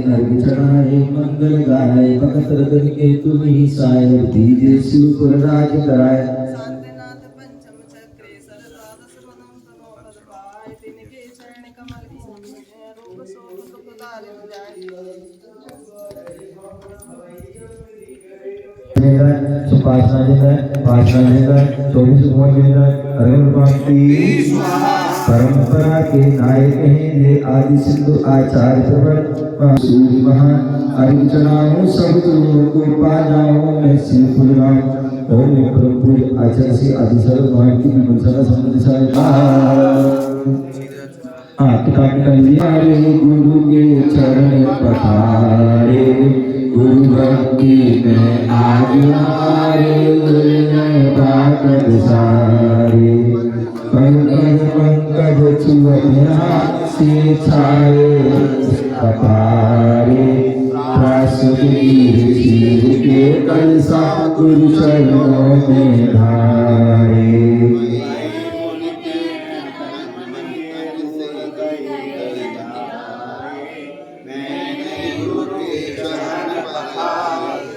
अर्घ चढ़ाए मंगल गाए भगत रतन के तुम ही साय दीजे शिवपुर राज कराए शांतिनाथ पंचम चक्रे सरदादस पदम तनोपद पाए तिनके चरण कमल भूमि रूप शोभ सुख दारिन जाए सुपासना जिंदा 24 कुमार जिंदा अरुण भक्ति परंपरा के नायक हैं ये आदि सिंधु आचार्य प्रवर सूर्य महान अर्घ चढ़ाऊं सब गुरुओं को पा जाऊं मैं शिव पुराण ओम प्रभु आचार्य से आदि सर्व महान की मनसा संबंध किताब निकालिए गुरु के चरण पधारे गुरु भक्ति में आगे बात सारे पंकज छुअना से छाए कपारे प्रासुदीर चीर के कलसा गुरु चरणों में धारे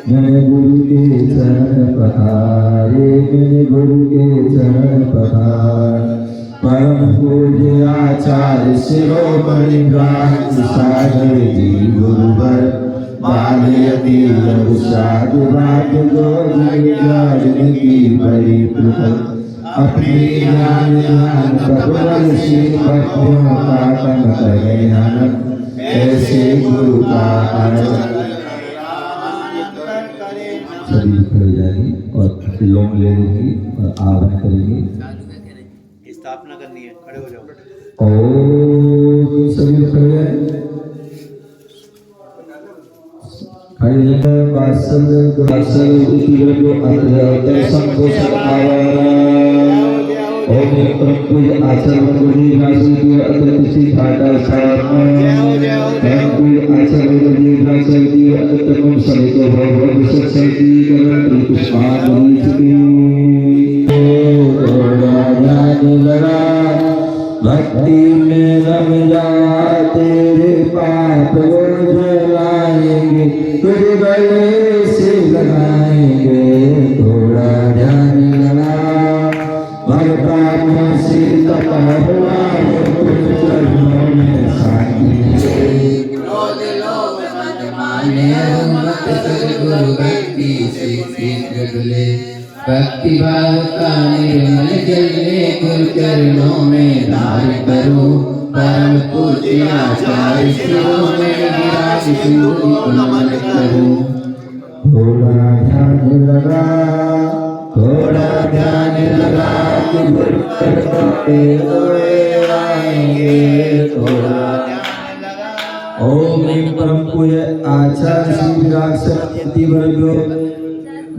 मेरे गुरु के चरण पधारे मेरे गुरु के चरण पधारे परम पूज्य आचार्य शिरोमणि ब्रह्म सागर जी गुरुवर बालयति लघुसाद बात गोविंद की बड़ी प्रभु अपने ज्ञान प्रबल से भक्तों का तन करे नानक ऐसे गुरु का आनंद सभी खड़े जाएंगे और लोग ले लेंगे और आवाहन करेंगे स्थापना करनी है खड़े हो जाओ ओम सभी खड़े जाएं खड़े वासल उतिरतो अत्र संतोष ओम प्रभु आचरण गुरु राजु अत्र किसी फाटा सामने प्रभु आचरण गुरु राजु अत्र तुम सभी को भगवान सत्संगी करण पुष्पांजलि चुकी लगा भक्ति में रम जा तेरे पाप वो जलाएंगे तुझे गले से लगाएंगे थोड़ा ध्यान लगा भगता से तपा हुआ तुझ चरणों में शांति गुरु भक्ति से शीघ्र भक्ति भाव का निर्मल जले गुरु चरणों में धार करो परम पूज्य आचार्य शिरोमणि विराज शिव को नमन करो थोड़ा ध्यान लगा कि गुरु करते हुए आएंगे थोड़ा ओम ह्रीं परम पूज्य आचार्य श्री विराट सत्य वर्गो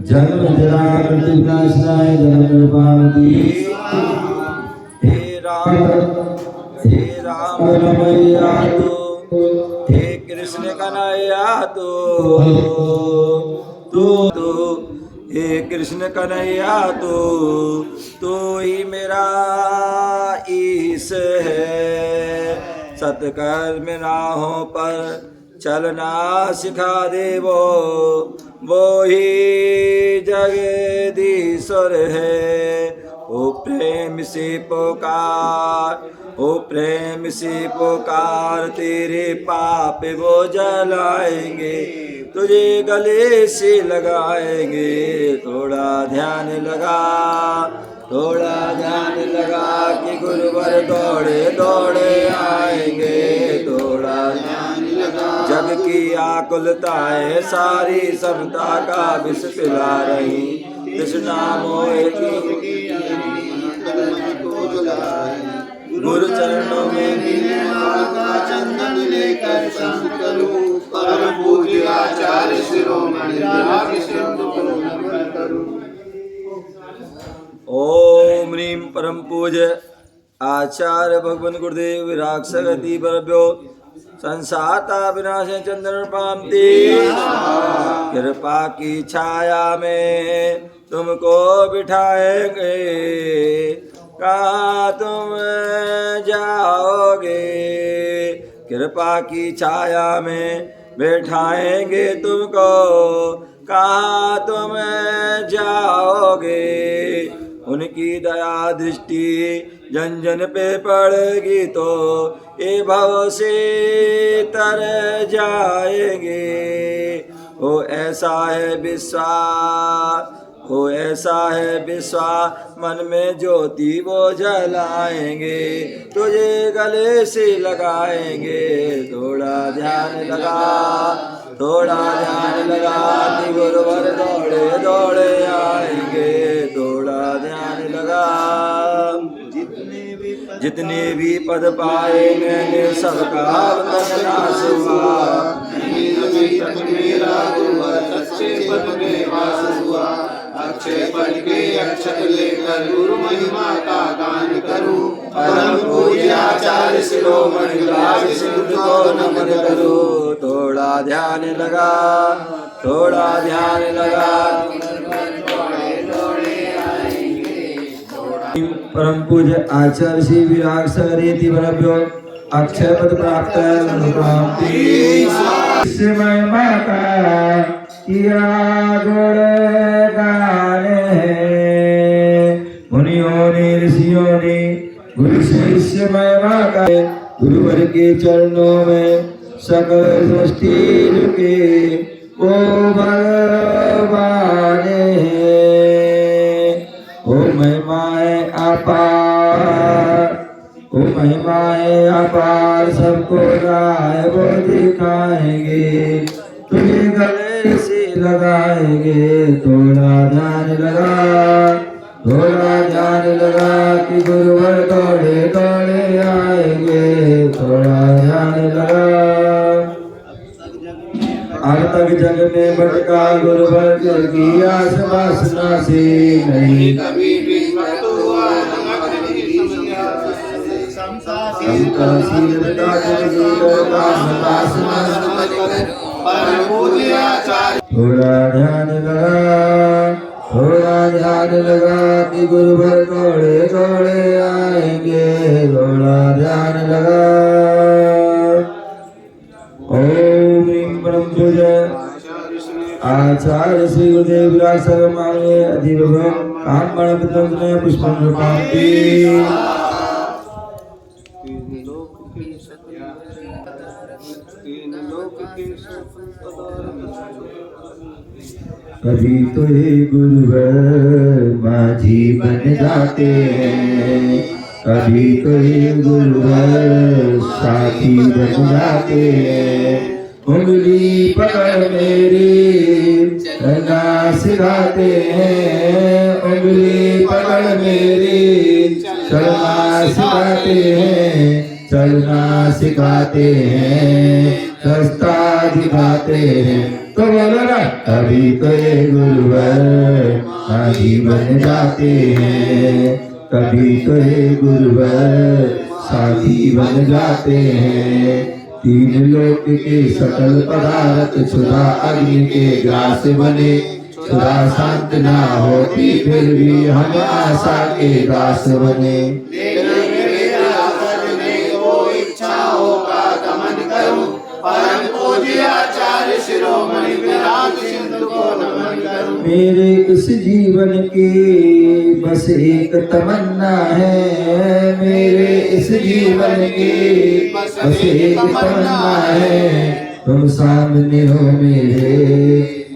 जन्म जरा मृत्यु विनाशनाय जन्म पावती हे राम रमैया तो हे कृष्ण कन्हैया तो हे कृष्ण कन्हैया तो ही मेरा ईश है सत्कर्म राहों पर चलना सिखा दे वो ही जगदीश्वर है ओ प्रेम से पुकार तेरे पाप वो जलाएंगे तुझे गले से लगाएंगे थोड़ा ध्यान लगा कि गुरुवर दौड़े दौड़े आएंगे थोड़ा ध्यान लगा जग की आकुलताएं सारी समता का विष पिला रही कृष्णा मोह की गुरु चरणों में चंदन लेकर संत करूं परम पूज्य आचार्य शिरोमणि ओम ह्रीं परम पूज्य आचार्य भगवान गुरुदेव विराग सगति परभ्यो संसाता विनाश चंद्र पामती कृपा की छाया में तुमको बिठाएंगे कहाँ तुम जाओगे कृपा की छाया में बैठाएंगे तुमको, कहाँ तुम जाओगे। उनकी दया दृष्टि जन जन पे पड़ेगी तो ये भव से तर जाएंगे। ओ ऐसा है विश्वास, ओ ऐसा है विश्वास, मन में ज्योति वो जलाएंगे, तुझे गले से लगाएंगे। थोड़ा ध्यान लगा, थोड़ा ध्यान लगा कि गुरुवर दौड़े दौड़े आएंगे। थोड़ा ध्यान लगा, जितने भी पद पाए मैंने सबका बंधन नाश हुआ। अक्षय पद के अक्षत लेकर गुरु महिमा का गान करूं। परम पूज्य आचार्य शिरोमणि विलास सिंधु को नमन करूं। थोड़ा ध्यान लगा, थोड़ा ध्यान लगा। परम पूज्य आचार्य श्री विराग सगरेति वरभ्यो अक्षय पद प्राप्त अनुप्राप्ति। महिमा का किया गुणगान है, मुनियों ने ऋषियों ने गुरु शिष्य महिमा का। गुरुवर के चरणों में सकल सृष्टि झुके, ओ भगवान है। ओ महिमाए अपार, ओ महिमाए अपार, सबको राय वो दिखाएंगे, तुझे गले से लगाएंगे। थोड़ा ध्यान लगा, थोड़ा ध्यान लगा कि गुरुवर दौड़े दौड़े आएंगे। थोड़ा ध्यान लगा, अब तक जग में भटका गुरुवर की आस वासना से नहीं कभी भी मत हुआ थोड़ा ध्यान लगा, थोड़ा ध्यान लगा कि गुरुवर दौड़े दौड़े आएंगे। थोड़ा ध्यान लगा। ओम परम पूज्य आचार्य श्री गुरुदेव विराज सर्व मांगे अधिभव काम गणपति पुष्पं रूपांति। कभी तो ये गुरुवर माझी बन जाते हैं, कभी तो ये गुरुवर साथी बन जाते हैं। उंगली पकड़ मेरी चलना सिखाते हैं, उंगली पकड़ मेरी चलना सिखाते हैं, चलना सिखाते हैं, रास्ता दिखाते हैं। तो बोलो ना, कभी तो ये गुरुवर माझी बन जाते हैं, कभी तो ये गुरुवर साथी बन जाते हैं। तीन लोक के सकल पदार्थ क्षुधा अग्नि के ग्रास बने, क्षुधा शांत ना होती फिर भी हम आशा के दास बने। परम पूज्य आचार्य शिरोमणि विराज सिंधु को नमन करूं। मेरे इस जीवन की बस एक तमन्ना है, मेरे इस जीवन की बस एक तमन्ना है। तुम सामने हो मेरे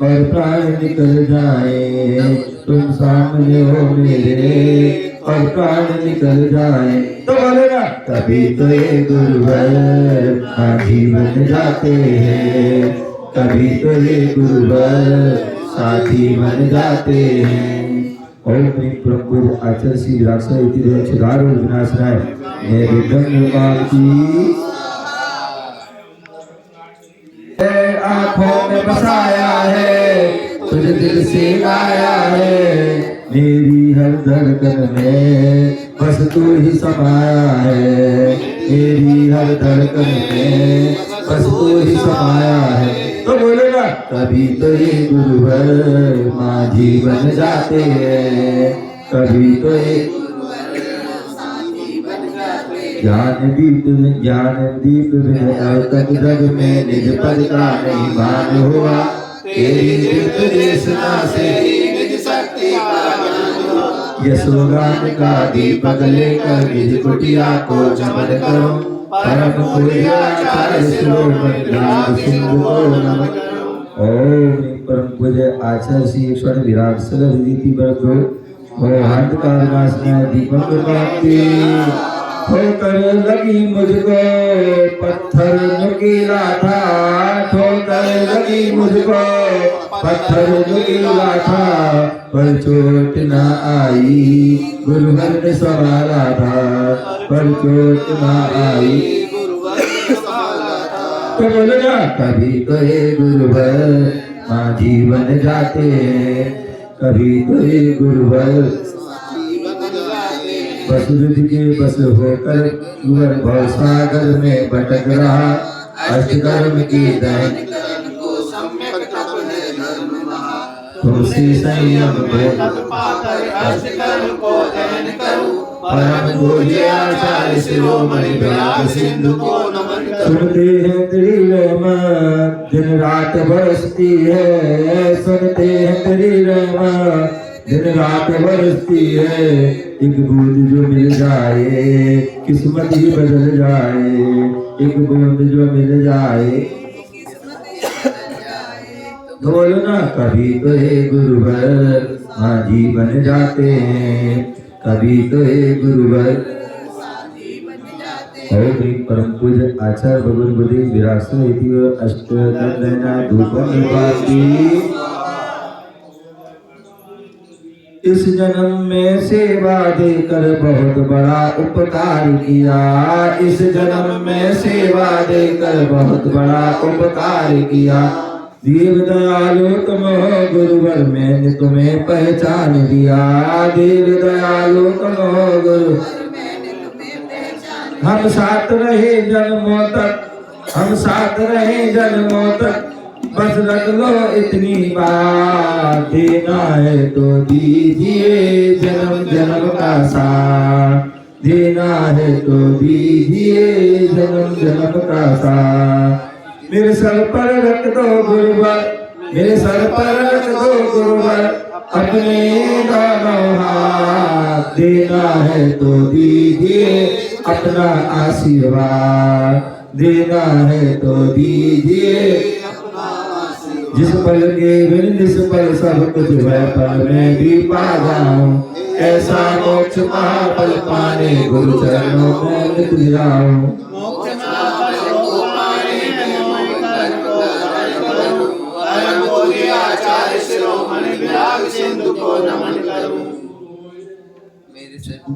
और प्राण निकल जाए, तुम सामने हो मेरे और प्राण निकल जाए। तो बोले ना, कभी तो ये गुरुवर माझी बन जाते हैं, कभी तो ये गुरुवर साथी बन जाते हैं। ओम प्रभु आचार्य श्री विराट विनाशनाय मेरे ब्रह्म की आंखों में बसाया है, तुझे दिल से लाया है। मेरी हर धड़कन में बस तू ही समाया है, मेरी हर धड़कन में बस तू ही समाया है। तो बोलेगा, कभी तो ये गुरुवर माझी बन जाते हैं, कभी तो ये ज्ञान दीप बिन तक जग में निज पद का नहीं मान हुआ। तेरी दिव्य देशना से ही निज शक्ति का ज्ञान हुआ। यशोगान का दीपक लेकर निज कुटिया को चमन करो। परम पूज्य आचार्य शिरोमणि विराट सिंधु को नमन करो। ओम परम पूज्य आचार्य श्री ईश्वर विराट सगर रीति वर्गो ओ हंत का विनाशनाय दीपक प्राप्ति ठोकर लगी मुझको पत्थर नुकीला था। ठोकर लगी मुझको पत्थर नुकीला था पर चोट न आई गुरुवर ने संभाला था। पर चोट न आई तो बोलना कभी तो ये गुरुवर माँ जीवन जाते हैं। कभी तो ये गुरुवर बस रुद के बस होकर गुरुवर भव सागर में भटक रहा। अष्टकर्म की दैनिक तुलसी संयम परम पूज्य आचार्य शिरोमणि विराट सिंधु को नमन करो। सुनते हैं तेरी रहमत दिन रात बरसती है। सुनते हैं तेरी रहमत दिन रात बरसती है। एक बूंद जो मिल जाए किस्मत ही बदल जाए। एक बूंद जो मिल जाए बोलो ना कभी तो हे गुरुवर माँ जी बन जाते हैं। कभी तो हे गुरुवर ओम परम पूज्य आचार्य भगवान बुद्धि विरासत इति अष्टदंडना धूपम निवासी। इस जन्म में सेवा देकर बहुत बड़ा उपकार किया। इस जन्म में सेवा देकर बहुत बड़ा उपकार किया। देव दयालु तुम हो गुरुवर मैंने तुम्हें पहचान दिया। देव दयालु तुम हो गुरुवर मैंने तुम्हें पहचान दिया। हम साथ रहे जन्मों तक हम साथ रहे जन्मों तक बस रख लो इतनी बात। देना है तो दीजिए जन्म जन्म का साथ। देना है तो दीजिए जन्म जन्म का साथ। मेरे सर पर रख दो गुरुवर मेरे सर पर रख दो गुरुवर अपने दोनों हाथ। देना है तो दीजिए अपना आशीर्वाद। देना है तो दीजिए जिस पल के बिन जिस पल सब कुछ है पल में भी पा जाऊं। ऐसा मोक्ष महाफल पाने गुरु चरणों में लिख जाऊं। आचार्य शिरोमणि विराट सिंधु को नमन करूं।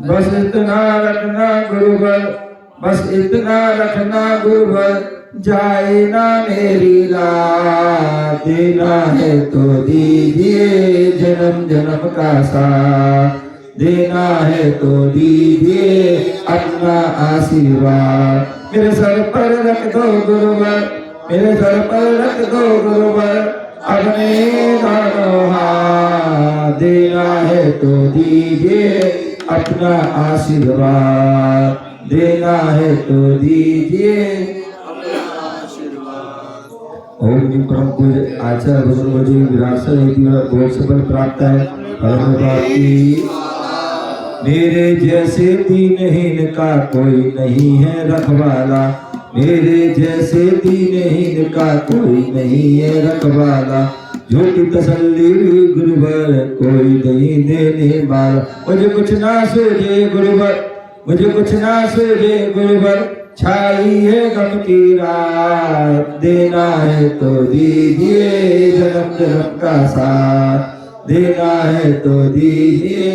बस इतना रखना गुरुवर बस इतना रखना गुरुवर जाए ना मेरी रात। देना है तो दीजिए जन्म जन्म का साथ। देना है तो दीजिए अपना आशीर्वाद। मेरे सर पर रख दो गुरुवर मेरे सर पर रख दो गुरुवर अपने दोनों हाथ। देना है तो दीजिए अपना आशीर्वाद। देना है तो दीजिए ओम परम पूज्य आचार्य भगवान जी विरासत मोक्ष फल प्राप्त है परम प्राप्ति। मेरे जैसे दीनहीन का कोई नहीं है रखवाला। मेरे जैसे दीनहीन का कोई नहीं है रखवाला। झूठी तसल्ली गुरुवर कोई नहीं देने वाला। मुझे कुछ ना सूझे गुरुवर मुझे कुछ ना सूझे गुरुवर छाई है गम की रात। देना है तो दीजिए जन्म जन्म का साथ। देना है तो दीजिए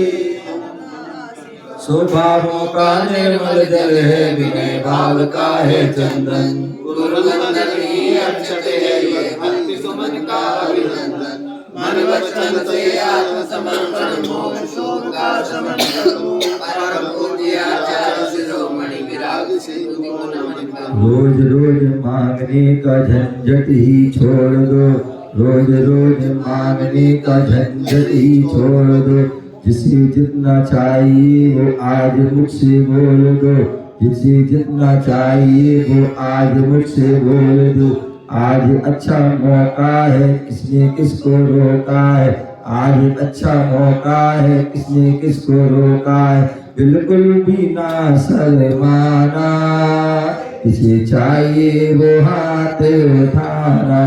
स्वभावों का निर्मल जल है विनय भाव का है चंदन। गुरु वंदनीय अक्षते है ये भक्ति सुमन का अभिनंदन। मन वचन से आत्म समर्पण मोह शोक का शमन करूं। परम पूज्य आचार्य शिरोमणि विराट सिंधु को नमन करूं। रोज रोज मांगने का झंझट ही छोड़ दो। रोज रोज मांगने का झंझट ही छोड़ दो। जिसे जितना चाहिए वो आज मुझसे बोल दो। जिसे जितना चाहिए वो आज मुझसे बोल दो। आज अच्छा मौका है, किसने किसको रोका है। आज अच्छा मौका है, किसने किसको रोका है। बिल्कुल भी ना शर्माना, जिसे चाहिए वो हाथ उठाना।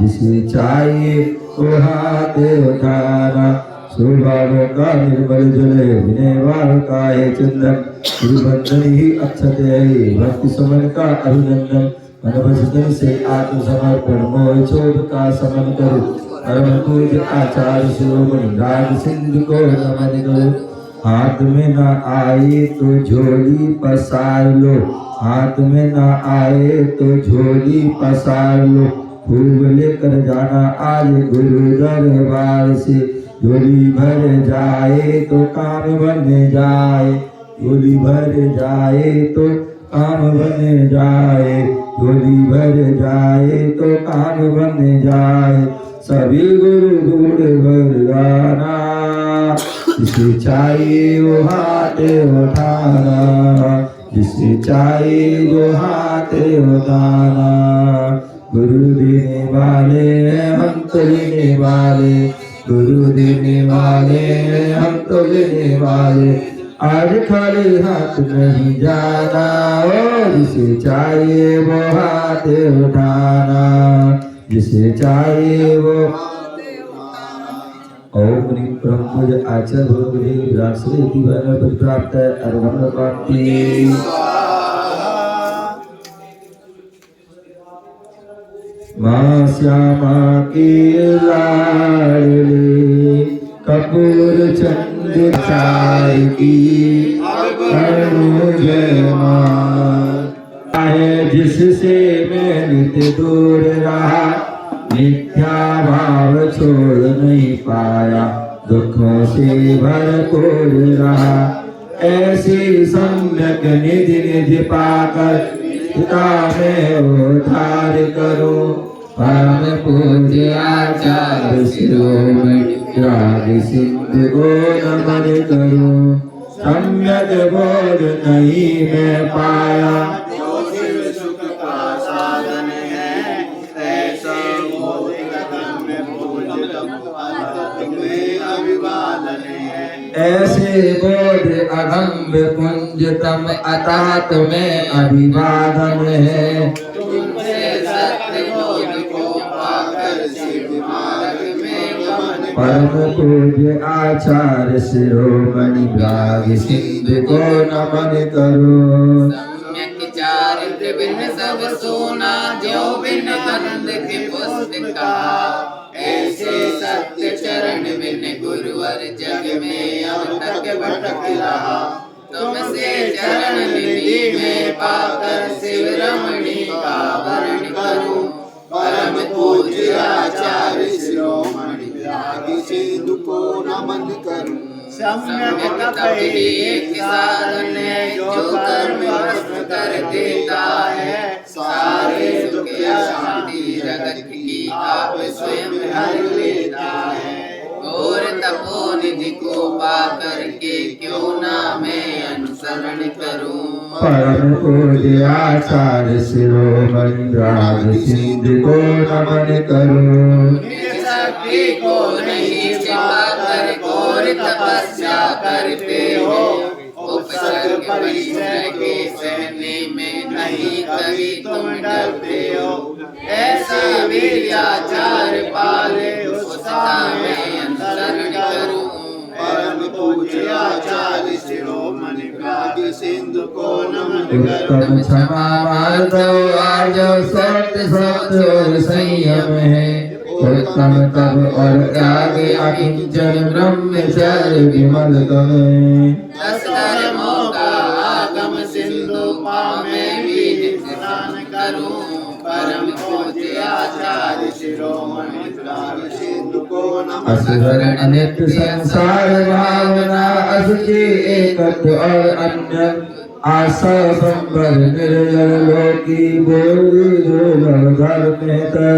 जिसे चाहिए वो हाथ उठाना। स्वभाव का निर्मल जल है, विनय का है चंदन। गुरुबंधन ही अक्षत है, भक्ति समन का अभिनंदन। मन भजन से आत्मसमर्पण, मोह क्षोभ का समन करो। परम पूज्य आचार्य शिरोमणि राज सिंधु को नमन करो। हाथ में न आए तो झोली पसार लो। हाथ में न आए तो झोली पसार लो। खूब लेकर जाना आज गुरु दरबार से। झोली भर जाए तो काम बन जाए। झोली भर जाए तो काम बन जाए। झोली भर जाए तो काम बन जाए। सभी गुरु गुण बरदाना, जिसे चाहिए वो हाथ उठाना। जिसे चाहिए वो हाथ उठाना। गुरु देने वाले हम तो लेने वाले। गुरु देने वाले हम तो लेने वाले। आज खाली हाथ नहीं जाना, ओ जिसे चाहिए वो हाथ उठाना। जिसे चाहिए वो ओम ह्रीं परम पूज्य आचार्य भगवती विराट श्री दिव्य प्राप्त अर्घम प्राप्ति। माँ श्यामा की लाडली कपूर चंद चाय की जय माँ है। जिससे मैं नित्य दूर रहा, मिथ्या भाव छोड़ नहीं पाया। दुखों से भरपूर रहा, ऐसी सम्यक निधि निधि पाकर पिता में उद्धार करो। परम पूज्य आचार्य शिरोमणि राग सिंधु को नमन करो। सम्यक बोध नहीं मैं पाया, सुख का साधन है। ऐसा बोध में अभिवादन है। ऐसे बोध अगम पुंजतम अतात में अभिवादन है। तुमसे सत्य बोध को पाकर सिद्ध मार्ग में गमन परम पूज्य आचार्य शिरोमणि राग सिंधु को नमन करो। सम्यक चारित्र बिन सब सोना, ज्यों बिन गंध के पुस्तिका। ऐसे सत्य चरण बिन गुरुवर जग में अब तक भटक रहा। तुमसे चरण निधि में पाकर शिव रमणी का वर्ण करूं। परम पूज्य आचार्य शिरोमणि राग सिंधु को नमन करूं। सम्यक तप ही एक साधन है, जो कर्म भस्म कर देता है। सारे सुख शांति जगत की आप स्वयं हर लेता है। घोर तपोनिधि को पाकर के क्यों ना मैं अनुसरण करूं। परम पूज्य आचार्य शिरोमणि राग सिंधु को नमन करो। शक्ति को नहीं छिपाकर घोर तपस्या करते हो। उपसर्ग परिचय के सहने में नहीं कभी तुम डरते हो। ऐसा वीर्याचार पाले उसका मैं अनुसरण करूं। परम पूज्य आचार्य शिरोमणि राग सिंधु को नमन करूं। उत्तम क्षमा मार्दव आज सत्य सत्य और संयम है। उत्तम तप और त्याग अकिंचन ब्रह्मचर्य विमल गमे। 10 धर्मों का आगम सिंधु पामे भी नित्य स्नान करूं। परम पूज्य आचार्य शिरोमणि राग सिंधु को नमन असुर अनित्य संसार भावना असुचि एकत्व और अन्य आशा संबर निर्जल लोकी बोल जो घर में था।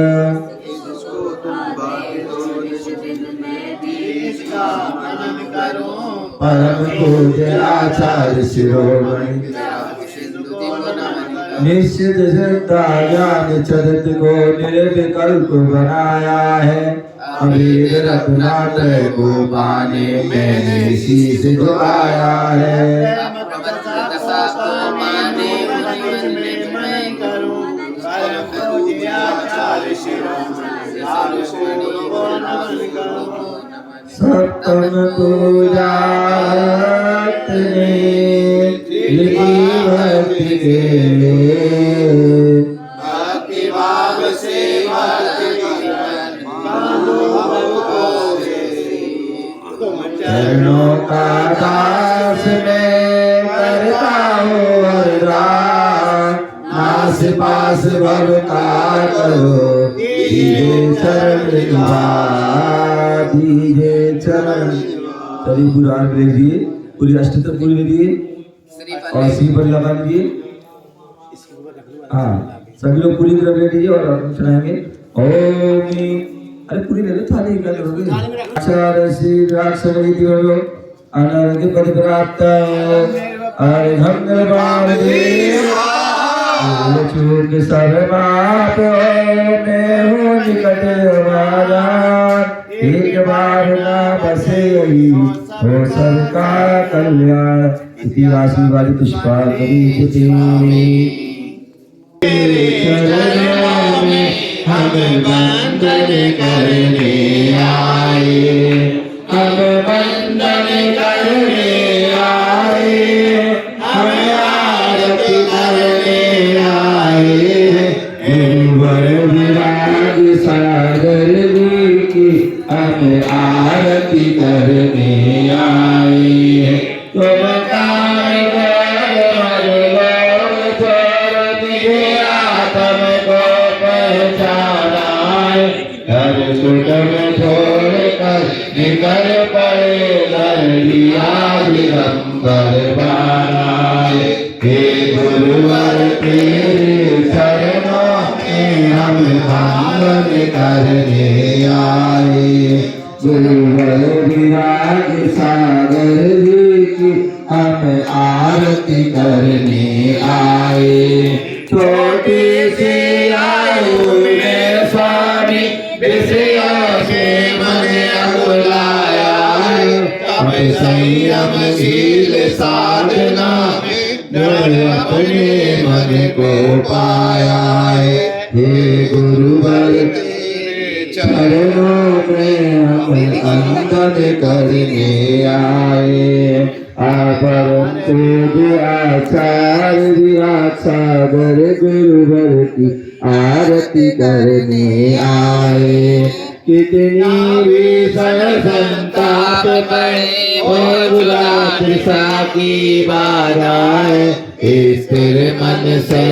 परम पूज्य आचार्य शिरोमणि निश्चित श्रद्धा ज्ञान चरित को निर्विकल्प बनाया है। अभेद रत्नात्रय को पाने मैंने शीश झुकाया है। अप्रमत्त दशा को पाने मुनि में मैं करूं परम पूज्य आचार्य शिरोमणि को नमन करूं। सप्तम पूजा लिखी भक्ति के भक्ति भाव से भक्ति चरणों का दास मैं करता हूँ अरदास। नास पास भव का करो दीजे चरण निवास, दीजे चरण। चलिए पूरी आरती ले लीजिए, पूरी अष्टोत्तर पूरी ले लीजिए और श्रीपद लगा लीजिए। हाँ सभी लोग पूरी तरफ ले लीजिए और हम सुनाएंगे ओम। अरे पूरी ले लो, थाली क्या करोगे? आचार्य श्री राक्षसमयी हो अनर्घ पद प्राप्त अर्घम निर्वाणदेवा चूक सर्वाप मैं हूँ निकट हमारा। एक बार ना बसे हो सबका कल्याण। इति आशीर्वाद पुष्पांजलि तेरे चरणों में हम वंदन करने आए, हम वंदन करने आए, हम आरती करने आए। गुरुवर विराग सागर जी की हम आरती करने आए। तुम छोड़कर निकल पड़े लड़िया दिगंबर बनाए। हे गुरुवर तेरे चरणों में हम वंदन करने आए। गुरुवर विराग सागर जी की हम आरती करने आए। छोटी सी आयु में स्वामी विषयों से मन अकुलाया है। अब संयम शील साधना में अपने मन को पाया है। हे गुरुवर तेरे चरणों में हम वंदन करने आए। परम पूज्य आचार्य सागर गुरुवर की आरती करने आए। कितनी विषय संताप पड़े और तृषा की बाधाएं, स्थिर मन से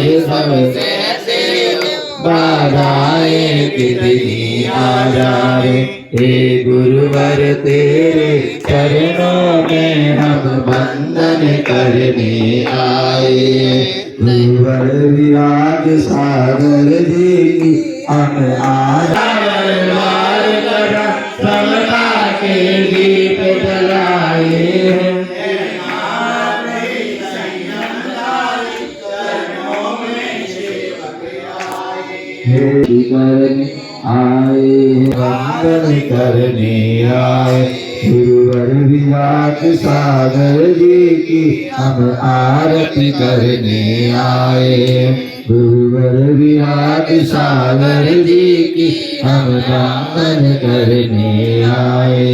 बाधाएं कितनी आ जाए। हे गुरुवर तेरे चरणों में हम वंदन करने आए। गुरुवर विराग सागर जी की हम आधार करा समता के दीप जलाए। आए वंदन करने आए। गुरुवर विराग सागर जी की हम आरती करने आए। गुरुवर विराग सागर जी की हम वंदन करने आए।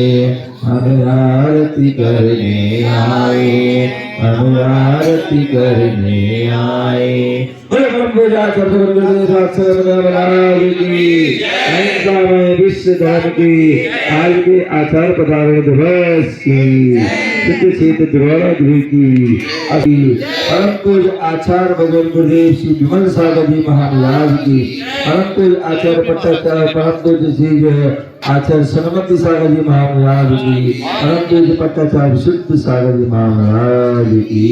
हम आरती करने आए, हम आरती करने आए। विश्व धर्म की आज के आचार पदार्थ दिवस की परम पूज्य आचार्य भगवान गुरुदेव श्री विमल सागर जी महाराज की, परम पूज्य आचार्य पट्टाचार्य परम पूज्य श्री जो है आचार्य सन्मति सागर जी महाराज की, परम पूज्य पट्टाचार्य शुद्ध सागर जी महाराज की।